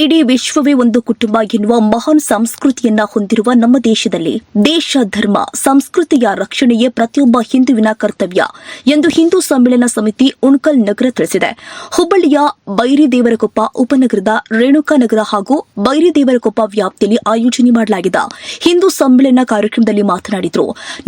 ಇಡೀ ವಿಶ್ವವೇ ಒಂದು ಕುಟುಂಬ ಎನ್ನುವ ಮಹಾನ್ ಸಂಸ್ಕೃತಿಯನ್ನ ಹೊಂದಿರುವ ನಮ್ಮ ದೇಶದಲ್ಲಿ ದೇಶ ಧರ್ಮ ಸಂಸ್ಕೃತಿಯ ರಕ್ಷಣೆಯೇ ಪ್ರತಿಯೊಬ್ಬ ಹಿಂದುವಿನ ಕರ್ತವ್ಯ ಎಂದು ಹಿಂದೂ ಸಮ್ಮೇಳನ ಸಮಿತಿ ಉಣಕಲ್ ನಗರ ತಿಳಿಸಿದೆ. ಹುಬ್ಬಳ್ಳಿಯ ಬೈರಿದೇವರಕೊಪ್ಪ ಉಪನಗರದ ರೇಣುಕಾನಗರ ಹಾಗೂ ಬೈರಿದೇವರಕೊಪ್ಪ ವ್ಯಾಪ್ತಿಯಲ್ಲಿ ಆಯೋಜನೆ ಮಾಡಲಾಗಿದ್ದ ಹಿಂದೂ ಸಮ್ಮೇಳನ ಕಾರ್ಯಕ್ರಮದಲ್ಲಿ ಮಾತನಾಡಿದರು.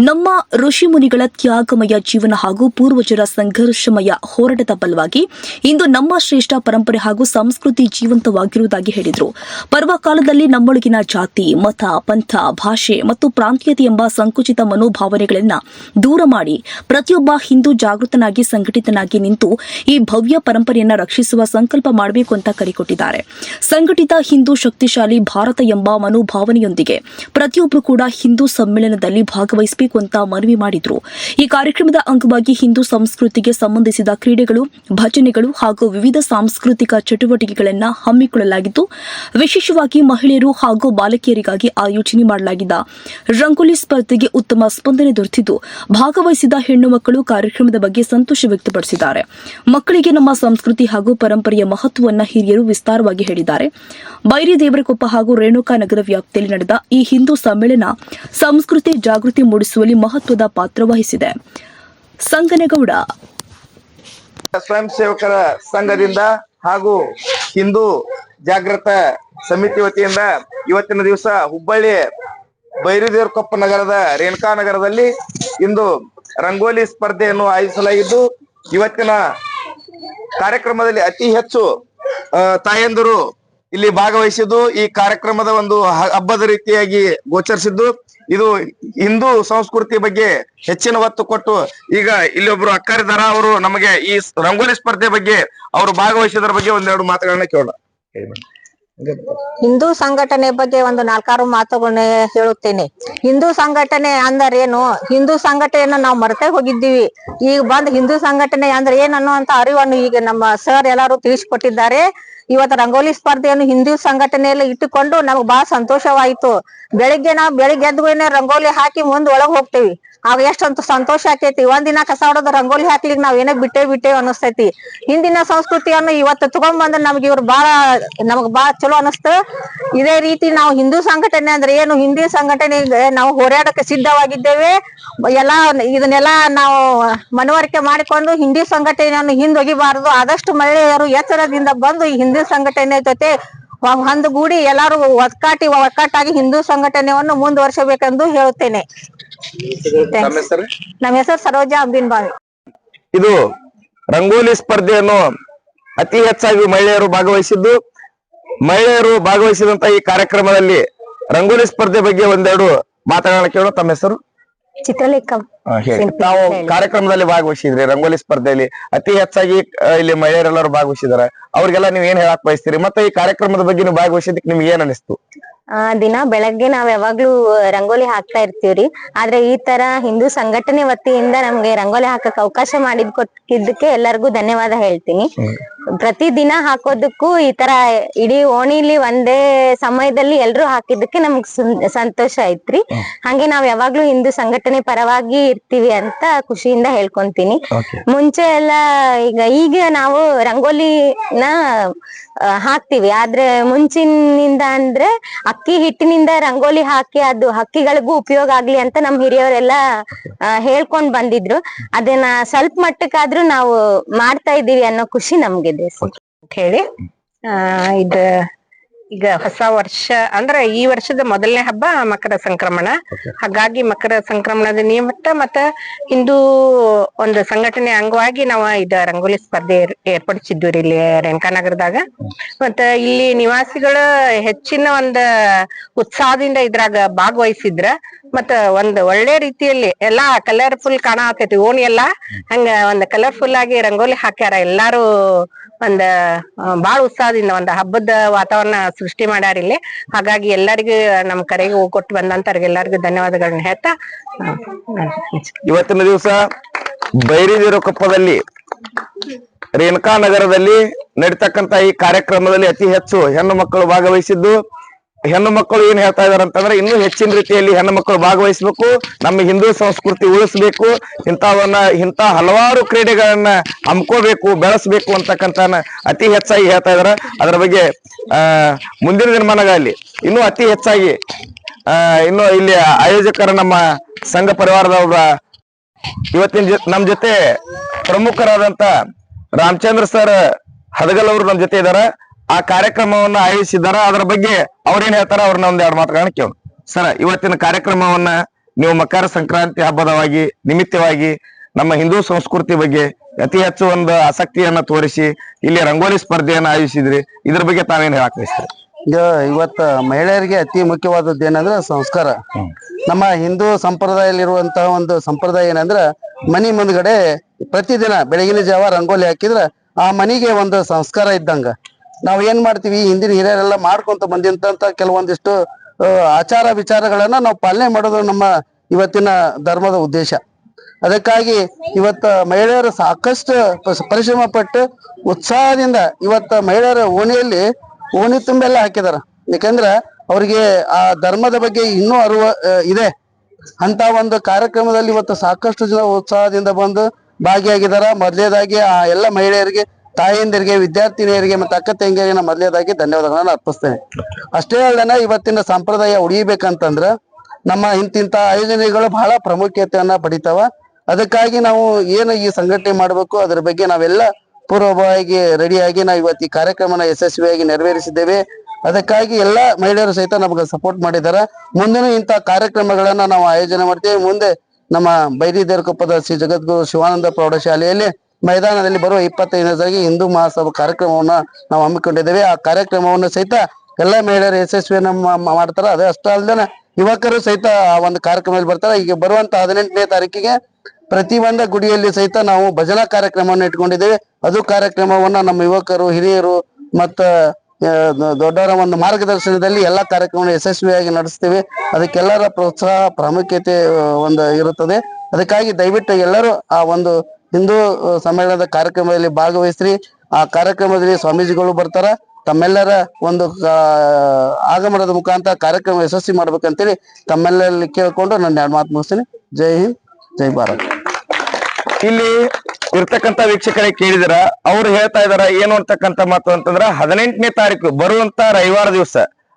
ನಮ್ಮ ಋಷಿ ಮುನಿಗಳ ತ್ಯಾಗಮಯ ಜೀವನ ಹಾಗೂ ಪೂರ್ವಜರ ಸಂಘರ್ಷಮಯ ಹೋರಾಟದ ಬಲವಾಗಿ ಇಂದು ನಮ್ಮ ಶ್ರೇಷ್ಠ ಪರಂಪರೆ ಹಾಗೂ ಸಂಸ್ಕೃತಿ ಜೀವಂತವಾಗಿರುವುದಾಗಿ ಹೇಳಿದರು. ಪರ್ವಕಾಲದಲ್ಲಿ ನಮ್ಮೊಳಗಿನ ಜಾತಿ, ಮತ, ಪಂಥ, ಭಾಷೆ ಮತ್ತು ಪ್ರಾಂತೀಯತೆ ಎಂಬ ಸಂಕುಚಿತ ಮನೋಭಾವನೆಗಳನ್ನು ದೂರ ಮಾಡಿ ಪ್ರತಿಯೊಬ್ಬ ಹಿಂದೂ ಜಾಗೃತನಾಗಿ ಸಂಘಟಿತನಾಗಿ ನಿಂತು ಈ ಭವ್ಯ ಪರಂಪರೆಯನ್ನು ರಕ್ಷಿಸುವ ಸಂಕಲ್ಪ ಮಾಡಬೇಕು ಅಂತ ಕರೆಕೊಟ್ಟಿದ್ದಾರೆ. ಸಂಘಟಿತ ಹಿಂದೂ ಶಕ್ತಿಶಾಲಿ ಭಾರತ ಎಂಬ ಮನೋಭಾವನೆಯೊಂದಿಗೆ ಪ್ರತಿಯೊಬ್ಬರು ಕೂಡ ಹಿಂದೂ ಸಮ್ಮೇಳನದಲ್ಲಿ ಭಾಗವಹಿಸಬೇಕು ಅಂತ ಮನವಿ ಮಾಡಿದರು. ಈ ಕಾರ್ಯಕ್ರಮದ ಅಂಗವಾಗಿ ಹಿಂದೂ ಸಂಸ್ಕೃತಿಗೆ ಸಂಬಂಧಿಸಿದ ಕ್ರೀಡೆಗಳು, ಭಜನೆಗಳು ಹಾಗೂ ವಿವಿಧ ಸಾಂಸ್ಕೃತಿಕ ಚಟುವಟಿಕೆಗಳನ್ನು ಹಮ್ಮಿಕೊಳ್ಳಲಾಗಿದ್ದು, ವಿಶೇಷವಾಗಿ ಮಹಿಳೆಯರು ಹಾಗೂ ಬಾಲಕಿಯರಿಗಾಗಿ ಆಯೋಜನೆ ಮಾಡಲಾಗಿದ್ದ ರಂಗೋಲಿ ಸ್ಪರ್ಧೆಗೆ ಉತ್ತಮ ಸ್ಪಂದನೆ ದೊರೆತಿದ್ದು, ಭಾಗವಹಿಸಿದ ಹೆಣ್ಣು ಮಕ್ಕಳು ಕಾರ್ಯಕ್ರಮದ ಬಗ್ಗೆ ಸಂತೋಷ ವ್ಯಕ್ತಪಡಿಸಿದ್ದಾರೆ. ಮಕ್ಕಳಿಗೆ ನಮ್ಮ ಸಂಸ್ಕೃತಿ ಹಾಗೂ ಪರಂಪರೆಯ ಮಹತ್ವವನ್ನು ಹಿರಿಯರು ವಿಸ್ತಾರವಾಗಿ ಹೇಳಿದ್ದಾರೆ. ಬೈರಿದೇವರಕೊಪ್ಪ ಹಾಗೂ ರೇಣುಕಾನಗರ ವ್ಯಾಪ್ತಿಯಲ್ಲಿ ನಡೆದ ಈ ಹಿಂದೂ ಸಮ್ಮೇಳನ ಸಂಸ್ಕೃತಿ ಜಾಗೃತಿ ಮೂಡಿಸುವಲ್ಲಿ ಮಹತ್ವದ ಪಾತ್ರ ವಹಿಸಿದೆ. ಸಂಗನಗೌಡ ಸ್ವಯಂ ಸೇವಕರ ಸಂಘದಿಂದ ಹಾಗೂ ಹಿಂದೂ ಜಾಗೃತ ಸಮಿತಿ ವತಿಯಿಂದ ಇವತ್ತಿನ ದಿವಸ ಹುಬ್ಬಳ್ಳಿ ಬೈರಿದೇವರಕೊಪ್ಪ ನಗರದ ರೇಣುಕಾನಗರದಲ್ಲಿ ಇಂದು ರಂಗೋಲಿ ಸ್ಪರ್ಧೆಯನ್ನು ಆಯೋಜಿಸಲಾಗಿದ್ದು, ಇವತ್ತಿನ ಕಾರ್ಯಕ್ರಮದಲ್ಲಿ ಅತಿ ಹೆಚ್ಚು ತಾಯಂದಿರು ಇಲ್ಲಿ ಭಾಗವಹಿಸಿದ್ದು ಈ ಕಾರ್ಯಕ್ರಮದ ಒಂದು ಹಬ್ಬದ ರೀತಿಯಾಗಿ ಗೋಚರಿಸಿದ್ದು, ಇದು ಹಿಂದೂ ಸಂಸ್ಕೃತಿ ಬಗ್ಗೆ ಹೆಚ್ಚಿನ ಒತ್ತು ಕೊಟ್ಟು ಈಗ ಇಲ್ಲಿ ಒಬ್ರು ಅಕ್ಕರಿದಾರ, ಅವರು ನಮಗೆ ಈ ರಂಗೋಲಿ ಸ್ಪರ್ಧೆ ಬಗ್ಗೆ ಅವರು ಭಾಗವಹಿಸಿದ್ರ ಬಗ್ಗೆ ಒಂದೆರಡು ಮಾತುಗಳನ್ನ ಕೇಳೋಣ. ಹಿಂದೂ ಸಂಘಟನೆ ಬಗ್ಗೆ ಒಂದು 4-6 ಮಾತುಗಳನ್ನ ಹೇಳುತ್ತೇನೆ. ಹಿಂದೂ ಸಂಘಟನೆ ಅಂದರೇನು? ಹಿಂದೂ ಸಂಘಟನೆಯನ್ನು ನಾವು ಮರೆತೇ ಹೋಗಿದ್ದೀವಿ. ಈಗ ಬಂದ್ ಹಿಂದೂ ಸಂಘಟನೆ ಅಂದ್ರೆ ಏನು ಅನ್ನುವಂತ ಅರಿವನ್ನು ಈಗ ನಮ್ಮ ಸರ್ ಎಲ್ಲಾರು ತಿಳಿಸಿಕೊಟ್ಟಿದ್ದಾರೆ. ಇವತ್ತು ರಂಗೋಲಿ ಸ್ಪರ್ಧೆಯನ್ನು ಹಿಂದೂ ಸಂಘಟನೆಯಲ್ಲಿ ಇಟ್ಟುಕೊಂಡು ನಮಗ್ ಬಹಳ ಸಂತೋಷವಾಯಿತು. ಬೆಳಿಗ್ಗೆ ಎದ್ದು ರಂಗೋಲಿ ಹಾಕಿ ಮುಂದ್ ಒಳಗ್ ಹೋಗ್ತೇವಿ. ಆಗ ಎಷ್ಟಂತ ಸಂತೋಷ ಆಕೈತಿ. ಒಂದಿನ ಕಸ ಹೊಡೋದು ರಂಗೋಲಿ ಹಾಕ್ಲಿಕ್ಕೆ ನಾವ್ ಏನೇ ಬಿಟ್ಟೇವ್ ಅನಿಸ್ತೈತಿ. ಹಿಂದಿನ ಸಂಸ್ಕೃತಿಯನ್ನು ಇವತ್ತು ತಗೊಂಡ್ ಬಂದ್ರೆ ನಮ್ಗೆ ಇವ್ರು ನಮಗ್ ಬಾಳ ಚಲೋ ಅನಿಸ್ತು. ಇದೇ ರೀತಿ ನಾವು ಹಿಂದೂ ಸಂಘಟನೆ ಅಂದ್ರೆ ಏನು, ಹಿಂದೂ ಸಂಘಟನೆಗೆ ನಾವು ಹೋರಾಡಕ್ಕೆ ಸಿದ್ಧವಾಗಿದ್ದೇವೆ. ಇದನ್ನೆಲ್ಲ ನಾವು ಮನವರಿಕೆ ಮಾಡಿಕೊಂಡು ಹಿಂದೂ ಸಂಘಟನೆಯನ್ನು ಹಿಂದೊಗಿಬಾರದು. ಆದಷ್ಟು ಮಹಿಳೆಯರು ಎಚ್ಚರದಿಂದ ಬಂದು ಈ ಹಿಂದೂ ಸಂಘಟನೆ ಜೊತೆ ಒಂದುಗೂಡಿ ಎಲ್ಲಾರು ಒಕ್ಕಾಟಾಗಿ ಹಿಂದೂ ಸಂಘಟನೆಯನ್ನು ಮುಂದುವರಿಸಬೇಕೆಂದು ಹೇಳುತ್ತೇನೆ. ನಮ್ಮ ಹೆಸರು ಸರೋಜಾ ಅಂಬಿನ್ಬಾವಿ. ಇದು ರಂಗೋಲಿ ಸ್ಪರ್ಧೆಯನ್ನು ಅತಿ ಹೆಚ್ಚಾಗಿ ಮಹಿಳೆಯರು ಭಾಗವಹಿಸಿದ್ದು, ಮಹಿಳೆಯರು ಭಾಗವಹಿಸಿದಂತ ಈ ಕಾರ್ಯಕ್ರಮದಲ್ಲಿ ರಂಗೋಲಿ ಸ್ಪರ್ಧೆ ಬಗ್ಗೆ ಒಂದೆರಡು ಮಾತುಗಳನ್ನ ಕೇಳೋಣ. ತಮ್ಮ ಹೆಸರು? ಚಿತ್ರಲೇಖ. ನಾವು ಕಾರ್ಯಕ್ರಮದಲ್ಲಿ ಭಾಗವಹಿಸಿದ್ರಿ ರಂಗೋಲಿ ಸ್ಪರ್ಧೆಯಲ್ಲಿ ಅತಿ ಹೆಚ್ಚಾಗಿ ಇಲ್ಲಿ ಮಹಿಳೆಯರೆಲ್ಲರೂ ಭಾಗವಹಿಸಿದಾರೆ. ಅವ್ರಿಗೆಲ್ಲ ನೀವ್ ಏನ್ ಹೇಳಕ್ ಬಯಸ್ತೀರಿ? ಮತ್ತೆ ಈ ಕಾರ್ಯಕ್ರಮದ ಬಗ್ಗೆ ನೀವು ಭಾಗವಹಿಸಿದಕ್ಕೆ ನಿಮ್ಗೆ ಏನ್ ಅನಿಸ್ತು? ದಿನ ಬೆಳಗ್ಗೆ ನಾವ್ ಯಾವಾಗ್ಲೂ ರಂಗೋಲಿ ಹಾಕ್ತಾ ಇರ್ತೀವ್ರಿ. ಆದ್ರೆ ಈ ತರ ಹಿಂದೂ ಸಂಘಟನೆ ವತಿಯಿಂದ ನಮ್ಗೆ ರಂಗೋಲಿ ಹಾಕಕ್ ಅವಕಾಶ ಮಾಡಿದ್ದಕ್ಕೆ ಎಲ್ಲರಿಗೂ ಧನ್ಯವಾದ ಹೇಳ್ತೀನಿ. ಪ್ರತಿ ದಿನ ಹಾಕೋದಕ್ಕೂ ಈ ತರ ಇಡೀ ಓಣಿಲಿ ಒಂದೇ ಸಮಯದಲ್ಲಿ ಎಲ್ರು ಹಾಕಿದ್ದಕ್ಕೆ ನಮ್ಗ್ ಸಂತೋಷ ಐತ್ರಿ. ಹಂಗೆ ನಾವ್ ಯಾವಾಗ್ಲೂ ಹಿಂದೂ ಸಂಘಟನೆ ಪರವಾಗಿ ಇರ್ತೀವಿ ಅಂತ ಖುಷಿಯಿಂದ ಹೇಳ್ಕೊಂತೀನಿ. ಮುಂಚೆ ಎಲ್ಲ ಈಗ ನಾವು ರಂಗೋಲಿನ ಹಾಕ್ತಿವಿ. ಆದ್ರೆ ಮುಂಚಿನಿಂದ ಅಂದ್ರೆ ಅಕ್ಕಿ ಹಿಟ್ಟಿನಿಂದ ರಂಗೋಲಿ ಹಾಕಿ ಅದು ಹಕ್ಕಿಗಳಿಗೂ ಉಪಯೋಗ ಆಗ್ಲಿ ಅಂತ ನಮ್ ಹಿರಿಯವರೆಲ್ಲ ಹೇಳ್ಕೊಂಡ್ ಬಂದಿದ್ರು. ಅದನ್ನ ಸ್ವಲ್ಪ ಮಟ್ಟಕ್ಕಾದ್ರೂ ನಾವು ಮಾಡ್ತಾ ಇದೀವಿ ಅನ್ನೋ ಖುಷಿ ನಮ್ಗಿದೆ ಹೇಳಿ. ಈಗ ಹೊಸ ವರ್ಷ ಅಂದ್ರೆ ಈ ವರ್ಷದ ಮೊದಲನೇ ಹಬ್ಬ ಮಕರ ಸಂಕ್ರಮಣ. ಹಾಗಾಗಿ ಮಕರ ಸಂಕ್ರಮಣದ ನಿಮಿತ್ತ ಮತ್ತ ಹಿಂದೂ ಒಂದು ಸಂಘಟನೆ ಅಂಗವಾಗಿ ನಾವು ರಂಗೋಲಿ ಸ್ಪರ್ಧೆ ಏರ್ಪಡಿಸಿದ್ವಿ ಇಲ್ಲಿ ರೇಣುಕಾನಗರದಾಗ. ಮತ್ತ ಇಲ್ಲಿ ನಿವಾಸಿಗಳ ಹೆಚ್ಚಿನ ಒಂದ್ ಉತ್ಸಾಹದಿಂದ ಇದ್ರಾಗ ಭಾಗವಹಿಸಿದ್ರ. ಮತ್ತ ಒಂದ್ ಒಳ್ಳೆ ರೀತಿಯಲ್ಲಿ ಎಲ್ಲಾ ಕಲರ್ಫುಲ್ ಕಾಣತೈತಿ. ಓಣಿ ಎಲ್ಲಾ ಹಂಗ ಒಂದ್ ಕಲರ್ಫುಲ್ ಆಗಿ ರಂಗೋಲಿ ಹಾಕ್ಯಾರ. ಎಲ್ಲಾರು ಒಂದ್ ಬಾಳ ಉತ್ಸಾಹದಿಂದ ಒಂದ್ ಹಬ್ಬದ ವಾತಾವರಣ ಸೃಷ್ಟಿ ಮಾಡ್ಯಾರ ಇಲ್ಲಿ. ಹಾಗಾಗಿ ಎಲ್ಲರಿಗೂ ನಮ್ ಕರೆಗೆ ಕೊಟ್ಟು ಬಂದಂತವ್ರಿಗೆ ಎಲ್ಲರಿಗೂ ಧನ್ಯವಾದಗಳನ್ನ ಹೇಳ್ತಾ ಇವತ್ತಿನ ದಿವಸ ಬೈರಿದೇವರಕೊಪ್ಪದಲ್ಲಿ ರೇಣುಕಾನಗರದಲ್ಲಿ ನಡೀತಕ್ಕಂತ ಈ ಕಾರ್ಯಕ್ರಮದಲ್ಲಿ ಅತಿ ಹೆಚ್ಚು ಹೆಣ್ಣು ಮಕ್ಕಳು ಭಾಗವಹಿಸಿದ್ದು, ಹೆಣ್ಣು ಮಕ್ಕಳು ಏನ್ ಹೇಳ್ತಾ ಇದಾರೆ ಅಂತಂದ್ರೆ ಇನ್ನೂ ಹೆಚ್ಚಿನ ರೀತಿಯಲ್ಲಿ ಹೆಣ್ಣು ಮಕ್ಕಳು ಭಾಗವಹಿಸಬೇಕು, ನಮ್ಮ ಹಿಂದೂ ಸಂಸ್ಕೃತಿ ಉಳಿಸ್ಬೇಕು, ಇಂಥ ಹಲವಾರು ಕ್ರೀಡೆಗಳನ್ನ ಹಮ್ಕೋಬೇಕು, ಬೆಳೆಸಬೇಕು ಅಂತಕ್ಕಂತ ಅತಿ ಹೆಚ್ಚಾಗಿ ಹೇಳ್ತಾ ಇದಾರೆ. ಅದರ ಬಗ್ಗೆ ಮುಂದಿನ ದಿನಮಾನಗಳಲ್ಲಿ ಇನ್ನೂ ಅತಿ ಹೆಚ್ಚಾಗಿ ಇನ್ನು ಇಲ್ಲಿ ಆಯೋಜಕರ ನಮ್ಮ ಸಂಘ ಪರಿವಾರದವರ ಇವತ್ತಿನ ನಮ್ ಜೊತೆ ಪ್ರಮುಖರಾದಂತ ರಾಮಚಂದ್ರ ಸರ್ ಹದಗಲ್ ಅವರು ನಮ್ ಜೊತೆ ಇದಾರ. ಆ ಕಾರ್ಯಕ್ರಮವನ್ನ ಆಯೋಜಿಸಿದ್ದಾರೆ. ಅದರ ಬಗ್ಗೆ ಅವ್ರೇನ್ ಹೇಳ್ತಾರ ಅವ್ರನ್ನ ಒಂದ್ ಎರಡು ಮಾತುಗಳನ್ನ ಕೇಳೋಣ. ಸರ್, ಇವತ್ತಿನ ಕಾರ್ಯಕ್ರಮವನ್ನ ನೀವು ಮಕರ ಸಂಕ್ರಾಂತಿ ಹಬ್ಬದವಾಗಿ ನಿಮಿತ್ತವಾಗಿ ನಮ್ಮ ಹಿಂದೂ ಸಂಸ್ಕೃತಿ ಬಗ್ಗೆ ಅತಿ ಹೆಚ್ಚು ಒಂದು ಆಸಕ್ತಿಯನ್ನ ತೋರಿಸಿ ಇಲ್ಲಿ ರಂಗೋಲಿ ಸ್ಪರ್ಧೆಯನ್ನ ಆಯೋಜಿಸಿದ್ರಿ. ಇದ್ರ ಬಗ್ಗೆ ತಾವೇನ್ ಹೇಳಕ್ ಬಯಸ್ತೀರಿ? ಈಗ ಇವತ್ತ ಮಹಿಳೆಯರಿಗೆ ಅತಿ ಮುಖ್ಯವಾದದ್ದು ಏನಂದ್ರೆ ಸಂಸ್ಕಾರ. ನಮ್ಮ ಹಿಂದೂ ಸಂಪ್ರದಾಯದಲ್ಲಿರುವಂತಹ ಒಂದು ಸಂಪ್ರದಾಯ ಏನಂದ್ರ ಮನಿ ಮುಂದ್ಗಡೆ ಪ್ರತಿದಿನ ಬೆಳಗಿನ ಜಾವ ರಂಗೋಲಿ ಹಾಕಿದ್ರ ಆ ಮನಿಗೆ ಒಂದು ಸಂಸ್ಕಾರ ಇದ್ದಂಗ. ನಾವ್ ಏನ್ ಮಾಡ್ತೀವಿ, ಹಿಂದಿನ ಹಿರಿಯರೆಲ್ಲ ಮಾಡ್ಕೊಂತ ಬಂದಂತ ಕೆಲವೊಂದಿಷ್ಟು ಆಚಾರ ವಿಚಾರಗಳನ್ನ ನಾವು ಪಾಲನೆ ಮಾಡೋದು ನಮ್ಮ ಇವತ್ತಿನ ಧರ್ಮದ ಉದ್ದೇಶ. ಅದಕ್ಕಾಗಿ ಇವತ್ತ ಮಹಿಳೆಯರು ಸಾಕಷ್ಟು ಪರಿಶ್ರಮ ಪಟ್ಟು ಉತ್ಸಾಹದಿಂದ ಇವತ್ತ ಮಹಿಳೆಯರ ಓಣಿ ತುಂಬೆಲ್ಲ ಹಾಕಿದಾರ. ಯಾಕಂದ್ರ ಅವ್ರಿಗೆ ಆ ಧರ್ಮದ ಬಗ್ಗೆ ಇನ್ನೂ ಇದೆ ಅಂತ ಒಂದು ಕಾರ್ಯಕ್ರಮದಲ್ಲಿ ಇವತ್ತು ಸಾಕಷ್ಟು ಜನ ಉತ್ಸಾಹದಿಂದ ಬಂದು ಭಾಗಿಯಾಗಿದಾರ. ಮೊದಲೇದಾಗಿ ಆ ಎಲ್ಲ ಮಹಿಳೆಯರಿಗೆ, ತಾಯಂದಿರಿಗೆ, ವಿದ್ಯಾರ್ಥಿನಿಯರಿಗೆ ಮತ್ತೆ ಅಕ್ಕ ತಂಗಿಯರಿಗೆ ಮೊದಲೇದಾಗಿ ಧನ್ಯವಾದಗಳನ್ನ ಅರ್ಪಿಸ್ತೇನೆ. ಅಷ್ಟೇ ಅಲ್ಲದೆ ಇವತ್ತಿನ ಸಂಪ್ರದಾಯ ಉಳಿಬೇಕಂತಂದ್ರ ನಮ್ಮ ಇಂತಿಂತ ಆಯೋಜನೆಗಳು ಬಹಳ ಪ್ರಾಮುಖ್ಯತೆಯನ್ನ ಪಡಿತಾವ. ಅದಕ್ಕಾಗಿ ನಾವು ಏನು ಈ ಸಂಘಟನೆ ಮಾಡಬೇಕು ಅದರ ಬಗ್ಗೆ ನಾವೆಲ್ಲ ಪೂರ್ವಭಾವಿಯಾಗಿ ರೆಡಿಯಾಗಿ ನಾವು ಇವತ್ತು ಈ ಕಾರ್ಯಕ್ರಮನ ಯಶಸ್ವಿಯಾಗಿ ನೆರವೇರಿಸಿದ್ದೇವೆ. ಅದಕ್ಕಾಗಿ ಎಲ್ಲ ಮಹಿಳೆಯರು ಸಹಿತ ನಮ್ಗೆ ಸಪೋರ್ಟ್ ಮಾಡಿದ್ದಾರೆ. ಮುಂದಿನ ಇಂಥ ಕಾರ್ಯಕ್ರಮಗಳನ್ನ ನಾವು ಆಯೋಜನೆ ಮಾಡ್ತೇವೆ. ಮುಂದೆ ನಮ್ಮ ಬೈರಿದೇವರಕೊಪ್ಪದ ಶ್ರೀ ಜಗದ್ಗುರು ಶಿವಾನಂದ ಪ್ರೌಢಶಾಲೆಯಲ್ಲಿ ಮೈದಾನದಲ್ಲಿ ಬರುವ 25ನೇ ತಾರೀಕಿಗೆ ಹಿಂದೂ ಮಹಾಸಭಾ ಕಾರ್ಯಕ್ರಮವನ್ನ ನಾವು ಹಮ್ಮಿಕೊಂಡಿದ್ದೇವೆ. ಆ ಕಾರ್ಯಕ್ರಮವನ್ನು ಸಹಿತ ಎಲ್ಲ ಮಹಿಳೆಯರು ಯಶಸ್ವಿಯನ್ನ ಮಾಡ್ತಾರ. ಅದೇ ಅಷ್ಟೇ ಅಲ್ಲದೆ ಯುವಕರು ಸಹಿತ ಆ ಒಂದು ಕಾರ್ಯಕ್ರಮದಲ್ಲಿ ಬರ್ತಾರೆ. ಈಗ ಬರುವಂತ 18ನೇ ತಾರೀಕಿಗೆ ಪ್ರತಿಯೊಂದ ಗುಡಿಯಲ್ಲಿ ಸಹಿತ ನಾವು ಭಜನಾ ಕಾರ್ಯಕ್ರಮವನ್ನು ಇಟ್ಕೊಂಡಿದ್ದೇವೆ. ಅದು ಕಾರ್ಯಕ್ರಮವನ್ನ ನಮ್ಮ ಯುವಕರು, ಹಿರಿಯರು ಮತ್ತ ದೊಡ್ಡವರ ಒಂದು ಮಾರ್ಗದರ್ಶನದಲ್ಲಿ ಎಲ್ಲಾ ಕಾರ್ಯಕ್ರಮವನ್ನು ಯಶಸ್ವಿಯಾಗಿ ನಡೆಸ್ತೇವೆ. ಅದಕ್ಕೆಲ್ಲರ ಪ್ರೋತ್ಸಾಹ ಪ್ರಾಮುಖ್ಯತೆ ಒಂದು ಇರುತ್ತದೆ. ಅದಕ್ಕಾಗಿ ದಯವಿಟ್ಟು ಎಲ್ಲರೂ ಆ ಒಂದು ಹಿಂದೂ ಸಮ್ಮೇಳನದ ಕಾರ್ಯಕ್ರಮದಲ್ಲಿ ಭಾಗವಹಿಸ್ರಿ. ಆ ಕಾರ್ಯಕ್ರಮದಲ್ಲಿ ಸ್ವಾಮೀಜಿಗಳು ಬರ್ತಾರ. ತಮ್ಮೆಲ್ಲರ ಒಂದು ಆಗಮನದ ಮುಖಾಂತರ ಕಾರ್ಯಕ್ರಮ ಯಶಸ್ವಿ ಮಾಡ್ಬೇಕಂತೇಳಿ ತಮ್ಮೆಲ್ಲರಲ್ಲಿ ಕೇಳ್ಕೊಂಡು ನಾನು 2 ಮಾತು ಮುಗಿಸ್ತೀನಿ. ಜೈ ಹಿಂದ್, ಜೈ ಭಾರತ್. ಇಲ್ಲಿ ಇರ್ತಕ್ಕಂತ ವೀಕ್ಷಕರಿಗೆ ಕೇಳಿದಿರ, ಅವ್ರು ಹೇಳ್ತಾ ಇದಾರ ಏನು ಅಂತಕ್ಕಂತ ಮಾತು ಅಂತಂದ್ರ 18ನೇ ತಾರೀಕು ಬರುವಂತ ರವಿವಾರ ದಿವಸ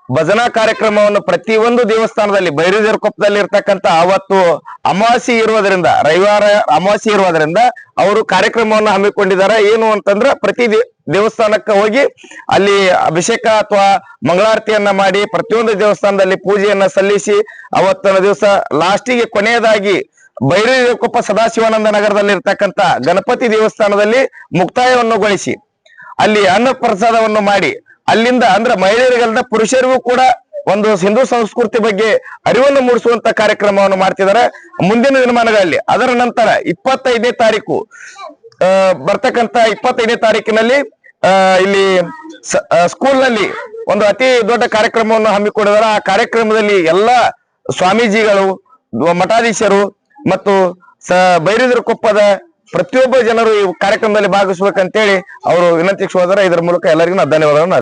ಭಜನಾ ಕಾರ್ಯಕ್ರಮವನ್ನು ಪ್ರತಿಯೊಂದು ದೇವಸ್ಥಾನದಲ್ಲಿ ಬೈರದೇವರಕೊಪ್ಪದಲ್ಲಿ ಇರ್ತಕ್ಕಂತ ಅವತ್ತು ಅಮಾವಾಸ್ಯೆ ಇರುವುದರಿಂದ, ರವಿವಾರ ಅಮಾವಾಸ್ಯೆ ಇರುವುದರಿಂದ ಅವರು ಕಾರ್ಯಕ್ರಮವನ್ನು ಹಮ್ಮಿಕೊಂಡಿದ್ದಾರೆ. ಏನು ಅಂತಂದ್ರ ಪ್ರತಿ ದೇವಸ್ಥಾನಕ್ಕೆ ಹೋಗಿ ಅಲ್ಲಿ ಅಭಿಷೇಕ ಅಥವಾ ಮಂಗಳಾರತಿಯನ್ನ ಮಾಡಿ ಪ್ರತಿಯೊಂದು ದೇವಸ್ಥಾನದಲ್ಲಿ ಪೂಜೆಯನ್ನ ಸಲ್ಲಿಸಿ ಅವತ್ತಿನ ದಿವಸ ಲಾಸ್ಟಿಗೆ ಕೊನೆಯದಾಗಿ ಬೈರದೇವರಕೊಪ್ಪ ಸದಾಶಿವಾನಂದ ನಗರದಲ್ಲಿ ಇರ್ತಕ್ಕಂತ ಗಣಪತಿ ದೇವಸ್ಥಾನದಲ್ಲಿ ಮುಕ್ತಾಯವನ್ನುಗೊಳಿಸಿ ಅಲ್ಲಿ ಅನ್ನ ಪ್ರಸಾದವನ್ನು ಮಾಡಿ ಅಲ್ಲಿಂದ ಅಂದ್ರೆ ಮಹಿಳೆಯರಿಗಲ್ದ ಪುರುಷರಿಗೂ ಕೂಡ ಒಂದು ಹಿಂದೂ ಸಂಸ್ಕೃತಿ ಬಗ್ಗೆ ಅರಿವನ್ನು ಮೂಡಿಸುವಂತ ಕಾರ್ಯಕ್ರಮವನ್ನು ಮಾಡ್ತಿದ್ದಾರೆ ಮುಂದಿನ ದಿನಮಾನಗಳಲ್ಲಿ. ಅದರ ನಂತರ 25ನೇ ತಾರೀಕು ಬರ್ತಕ್ಕಂತ 25ನೇ ತಾರೀಕಿನಲ್ಲಿ ಇಲ್ಲಿ ಸ್ಕೂಲ್ ನಲ್ಲಿ ಒಂದು ಅತಿ ದೊಡ್ಡ ಕಾರ್ಯಕ್ರಮವನ್ನು ಹಮ್ಮಿಕೊಂಡಿದ್ದಾರೆ. ಆ ಕಾರ್ಯಕ್ರಮದಲ್ಲಿ ಎಲ್ಲಾ ಸ್ವಾಮೀಜಿಗಳು, ಮಠಾಧೀಶರು ಮತ್ತು ಬೈರದೇವರಕೊಪ್ಪದ ಪ್ರತಿಯೊಬ್ಬ ಜನರು ಈ ಕಾರ್ಯಕ್ರಮದಲ್ಲಿ ಭಾಗವಹಿಸಬೇಕಂತೇಳಿ ಅವರು ವಿನಂತಿಸುವುದರ ಇದರ ಮೂಲಕ ಎಲ್ಲರಿಗೂ ಧನ್ಯವಾದಗಳನ್ನು